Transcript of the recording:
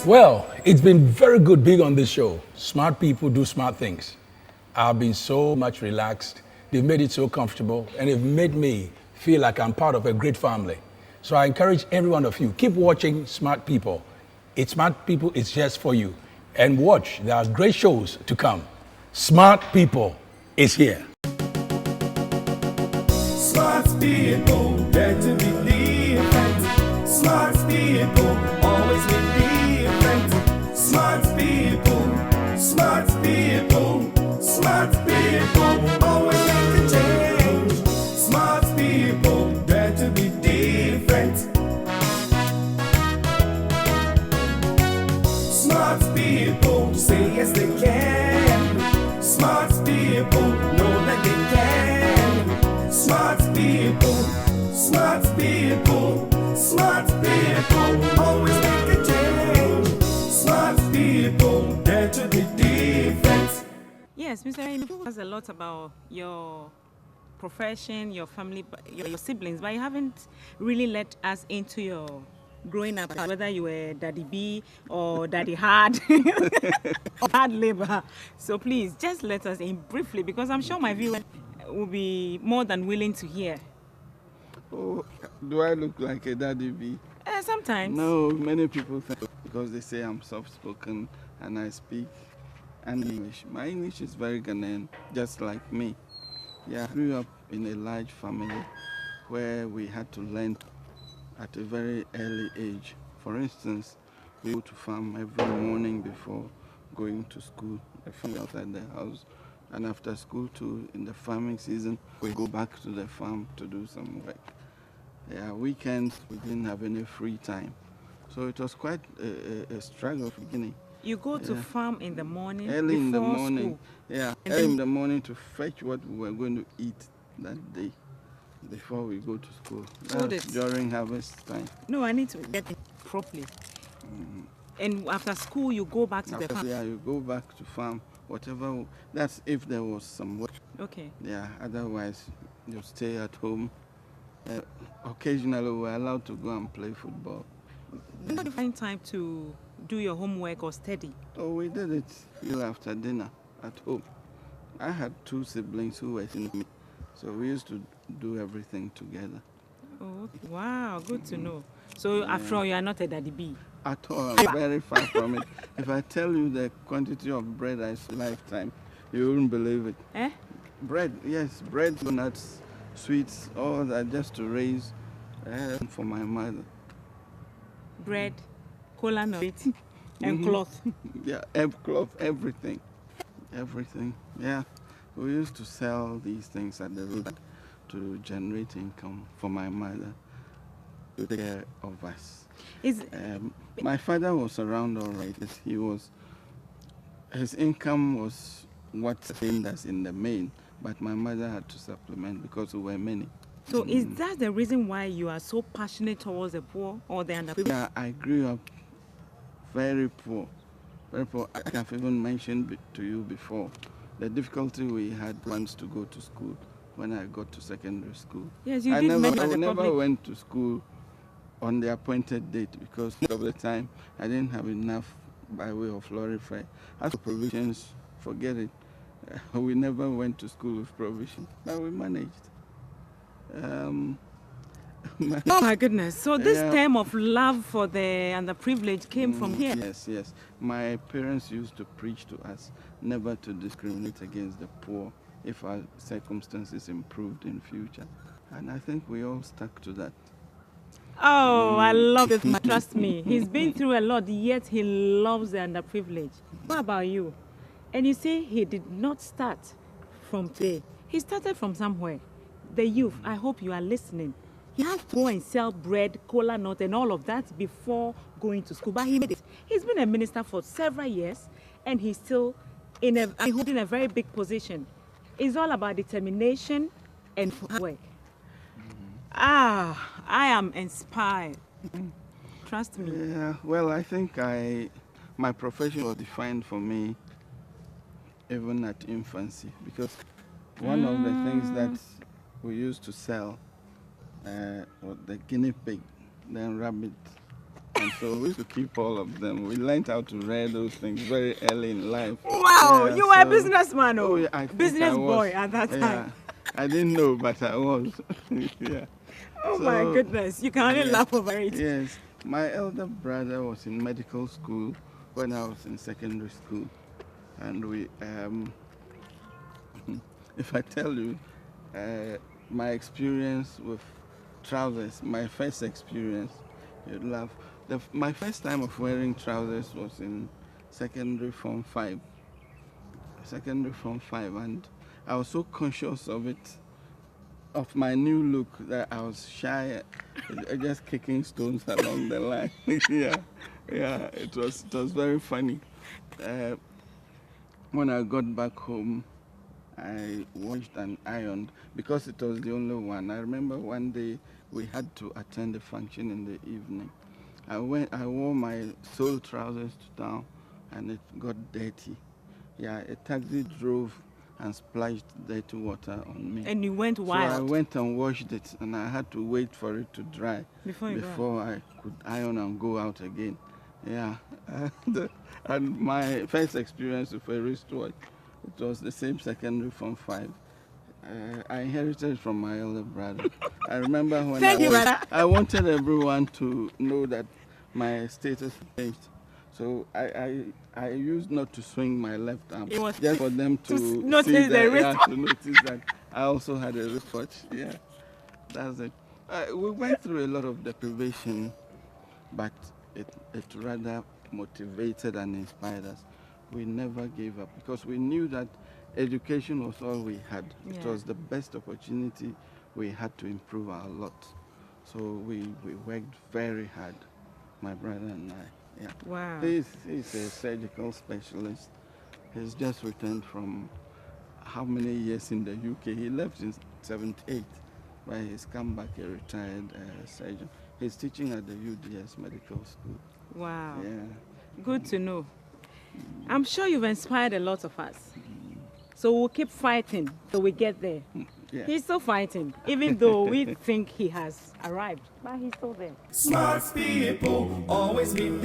Well, it's been very good being on this show. Smart people do smart things. I've been so much relaxed. They've made it so comfortable, and they've made me feel like I'm part of a great family. So I encourage every one of you, keep watching Smart People. It's Smart People, it's just for you. And watch, there are great shows to come. Smart People is here. Smart people, dare to be different. Smart people, always be different. Smart people, smart people, smart people, always make a change. Smart people, dare to be different. Smart people, say yes they can. Smart people, know that they can. Smart people, smart people, smart people, always make a change. Smart people, dare to be different. Yes, Mr. Ibrahim, you us a lot about your profession, your family, your siblings, but you haven't really let us into your growing up, whether you were Daddy B or Daddy Hard or hard labor. So please, just let us in briefly, because I'm sure my viewers will be more than willing to hear. Oh, do I look like a daddy bee? Sometimes. No, many people think because they say I'm soft-spoken and I speak English. My English is very Ghanaian, just like me. Yeah, I grew up in a large family where we had to learn at a very early age. For instance, we go to farm every morning before going to school. I farm outside the house. And after school too, in the farming season, we go back to the farm to do some work. Yeah, weekends, we didn't have any free time. So it was quite a struggle from beginning. You go to farm in the morning, Early in the before morning. school. Yeah, And early then- in the morning to fetch what we were going to eat that day before we go to school. Hold That's it. during harvest time. No, I need to get it properly. And after school, you go back to the After, farm. yeah, you go back to farm, whatever. That's if there was some work. Okay. Yeah, otherwise you stay at home. Occasionally we're allowed to go and play football. When do you find time to do your homework or study? So we did it till after dinner at home. I had two siblings who were in me, so we used to do everything together. Oh, okay. Wow, good to know. So after all, you are not a daddy B. At all, I'm very far from it. If I tell you the quantity of bread I saw lifetime, you wouldn't believe it. Eh? Bread, yes, bread, donuts, sweets, all that just to raise for my mother. Bread, cola nut, and cloth. Yeah, cloth, everything. Everything, yeah. We used to sell these things at the road to generate income for my mother to take care of us. Is My father was around all right. His income was what aimed us in the main, but my mother had to supplement because we were many. so is that the reason why you are so passionate towards the poor or the underprivileged? Yeah, I grew up very poor. Very poor. I have even mentioned to you before the difficulty we had once to go to school when I got to secondary school. Yes, you I did never, mention I the never public. went to school on the appointed date because of the time I didn't have enough by way of lorry fare. As for provisions, forget it. We never went to school with provision, but we managed. Oh my goodness. So this Yeah. term of love for the underprivileged came from here. Yes, yes. My parents used to preach to us never to discriminate against the poor if our circumstances improved in future. And I think we all stuck to that. Oh, I love this man. Trust me. He's been through a lot, yet he loves the underprivileged. What about you? And you say he did not start from today. He started from somewhere. The youth, I hope you are listening. He had to go and sell bread, cola nut, and all of that before going to school. But he made it. He's been a minister for several years, and he's still holding a very big position. It's all about determination and work. I am inspired. Trust me. Yeah, well, I think my profession was defined for me even at infancy because one of the things that we used to sell was the guinea pig, then rabbit, And so we used to keep all of them. We learned how to read those things very early in life. Wow, Yeah, you were a so- businessman, Oh, yeah, I think business I was. boy at that time. Yeah, I didn't know, but I was. Yeah. Oh my So, goodness, you can only yeah. laugh over it. Yes, my elder brother was in medical school when I was in secondary school, and we, if I tell you, my experience with trousers, my first experience, you'd laugh. My first time of wearing trousers was in secondary form 5. Secondary form 5, and I was so conscious of my new look that I was shy, just kicking stones along the line. Yeah, it was very funny. When I got back home, I washed and ironed because it was the only one. I remember one day we had to attend a function in the evening. I wore my sole trousers to town, and it got dirty. Yeah, a taxi drove and splashed dirty water on me. And you went So I wild went and washed it, and I had to wait for it to dry before I could iron and go out again. Yeah, and my first experience with a wristwatch, it was the same secondary form 5. I inherited it from my elder brother. I remember when Thank you, brother. I wanted everyone to know that my status changed. So I used not to swing my left arm, It was just for them to notice see the that, wristwatch. to notice that I also had a wristwatch. Yeah, that's it. We went through a lot of deprivation, but it rather motivated and inspired us. We never gave up because we knew that education was all we had. It Yeah. was the best opportunity we had to improve our lot. So we worked very hard, my brother and I. Yeah. Wow. He's a surgical specialist. He's just returned from how many years in the UK? He left in 78, but he's come back a retired surgeon. He's teaching at the UDS Medical School. Wow. Yeah. Good to know. I'm sure you've inspired a lot of us. So we'll keep fighting till we get there. Yeah. He's still fighting, even though we think he has arrived, but he's still there. Smart people always believe.